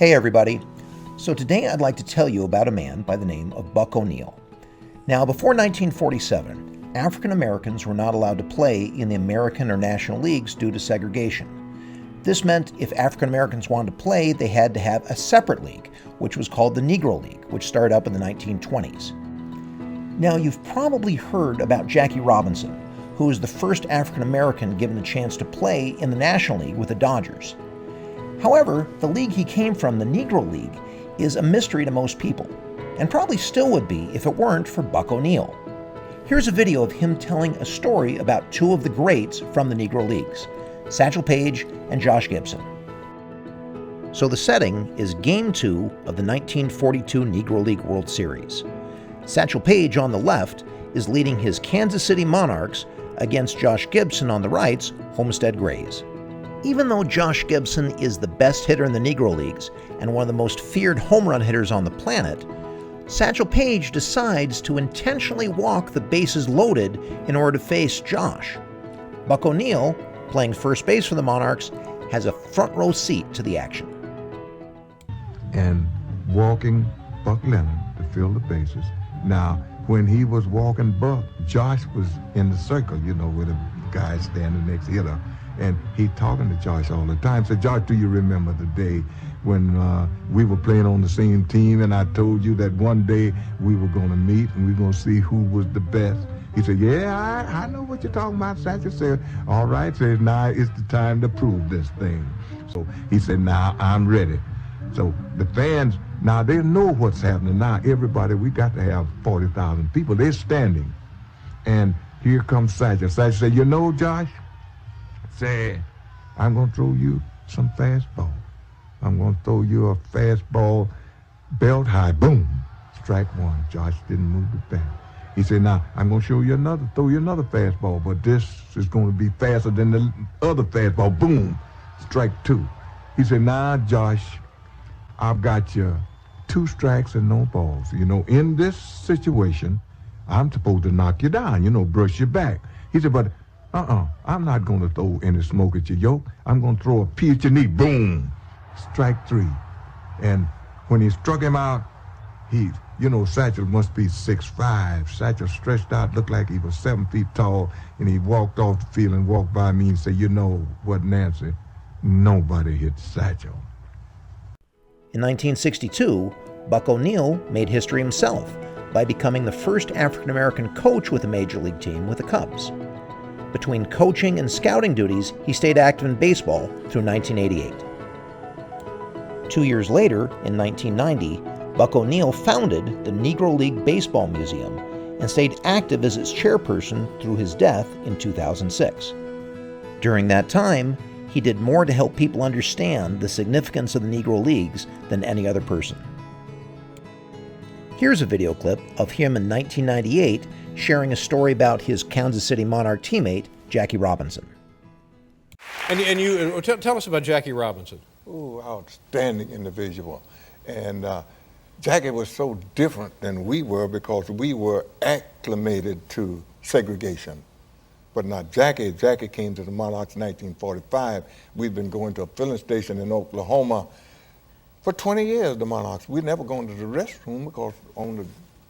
Hey everybody. So today I'd like to tell you about a man by the name of Buck O'Neil. Now, before 1947, African Americans were not allowed to play in the American or National Leagues due to segregation. This meant if African Americans wanted to play, they had to have a separate league, which was called the Negro League, which started up in the 1920s. Now, you've probably heard about Jackie Robinson, who was the first African American given a chance to play in the National League with the Dodgers. However, the league he came from, the Negro League, is a mystery to most people, and probably still would be if it weren't for Buck O'Neil. Here's a video of him telling a story about two of the greats from the Negro Leagues, Satchel Paige and Josh Gibson. So the setting is Game 2 of the 1942 Negro League World Series. Satchel Paige on the left is leading his Kansas City Monarchs against Josh Gibson on the right's Homestead Grays. Even though Josh Gibson is the best hitter in the Negro Leagues and one of the most feared home run hitters on the planet, Satchel Paige decides to intentionally walk the bases loaded in order to face Josh. Buck O'Neil, playing first base for the Monarchs, has a front row seat to the action. And walking Buck Leonard to fill the bases. Now, when he was walking Buck, Josh was in the circle, with a guy standing next to him. And he talking to Josh all the time. So, Josh, do you remember the day when we were playing on the same team and I told you that one day we were going to meet and we were going to see who was the best? He said, yeah, I know what you're talking about. Satchel said, all right, says, now it's the time to prove this thing. So he said, now I'm ready. So the fans, now they know what's happening. Now everybody, we got to have 40,000 people. They're standing. And here comes Satchel. Satchel said, Josh, say, I'm going to throw you some fastball. I'm going to throw you a fastball belt high. Boom. Strike one. Josh didn't move the bat. He said, now, I'm going to throw you another fastball, but this is going to be faster than the other fastball. Boom. Strike two. He said, now, Josh, I've got you 2 strikes and no balls. In this situation, I'm supposed to knock you down, brush your back. He said, but I'm not going to throw any smoke at your yoke. I'm going to throw a pea at your knee. Boom. Strike 3. And when he struck him out, Satchel must be 6'5". Satchel stretched out, looked like he was 7 feet tall, and he walked off the field and walked by me and said, you know what, Nancy? Nobody hit Satchel. In 1962, Buck O'Neil made history himself by becoming the first African-American coach with a major league team with the Cubs. Between coaching and scouting duties, he stayed active in baseball through 1988. 2 years later, in 1990, Buck O'Neil founded the Negro League Baseball Museum and stayed active as its chairperson through his death in 2006. During that time, he did more to help people understand the significance of the Negro Leagues than any other person. Here's a video clip of him in 1998 sharing a story about his Kansas City Monarch teammate, Jackie Robinson. And you tell us about Jackie Robinson. Ooh, outstanding individual. And Jackie was so different than we were because we were acclimated to segregation. But now Jackie came to the Monarchs in 1945. We'd been going to a filling station in Oklahoma for 20 years, the Monarchs. We'd never gone to the restroom because on the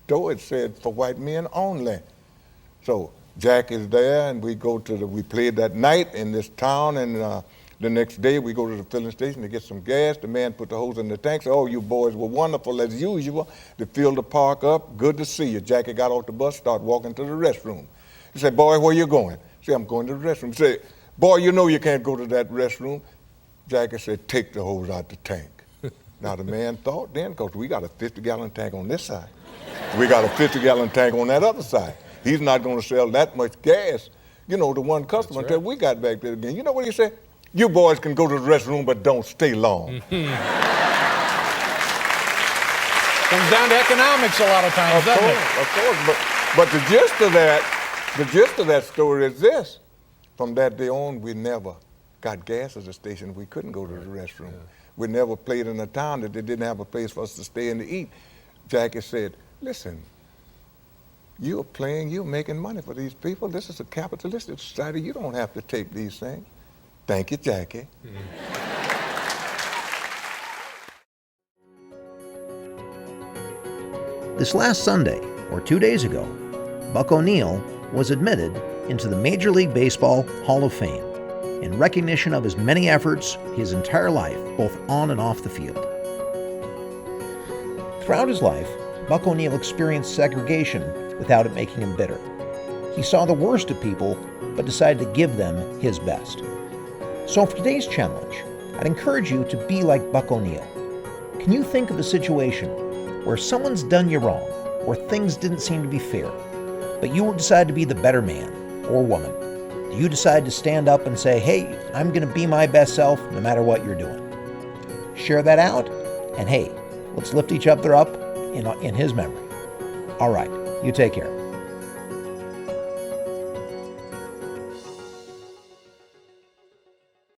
door it said for white men only. So Jack is there, and we played that night in this town, and the next day we go to the filling station to get some gas. The man put the hose in the tank, said, oh, you boys were wonderful as usual. They filled the park up, good to see you. Jackie got off the bus, started walking to the restroom. He said, boy, where you going? He said, I'm going to the restroom. He said, boy, you can't go to that restroom. Jackie said, take the hose out the tank. Now the man thought then, because we got a 50-gallon tank on this side. We got a 50-gallon tank on that other side. He's not going to sell that much gas, to one customer until we got back there again. You know what he said? You boys can go to the restroom, but don't stay long. Comes down to economics a lot of times, doesn't it? Of course. But the gist of that story is this. From that day on, we never got gas at the station. We couldn't go to the restroom. Yeah. We never played in a town that they didn't have a place for us to stay and to eat. Jackie said, listen, you're playing, you're making money for these people. This is a capitalistic society. You don't have to take these things. Thank you, Jackie. This last Sunday, or 2 days ago, Buck O'Neil was admitted into the Major League Baseball Hall of Fame in recognition of his many efforts his entire life, both on and off the field. Throughout his life, Buck O'Neil experienced segregation without it making him bitter. He saw the worst of people, but decided to give them his best. So for today's challenge, I'd encourage you to be like Buck O'Neil. Can you think of a situation where someone's done you wrong, where things didn't seem to be fair, but you decide to be the better man or woman? Do you decide to stand up and say, hey, I'm going to be my best self no matter what you're doing? Share that out, and hey, let's lift each other up in his memory. All right, you take care.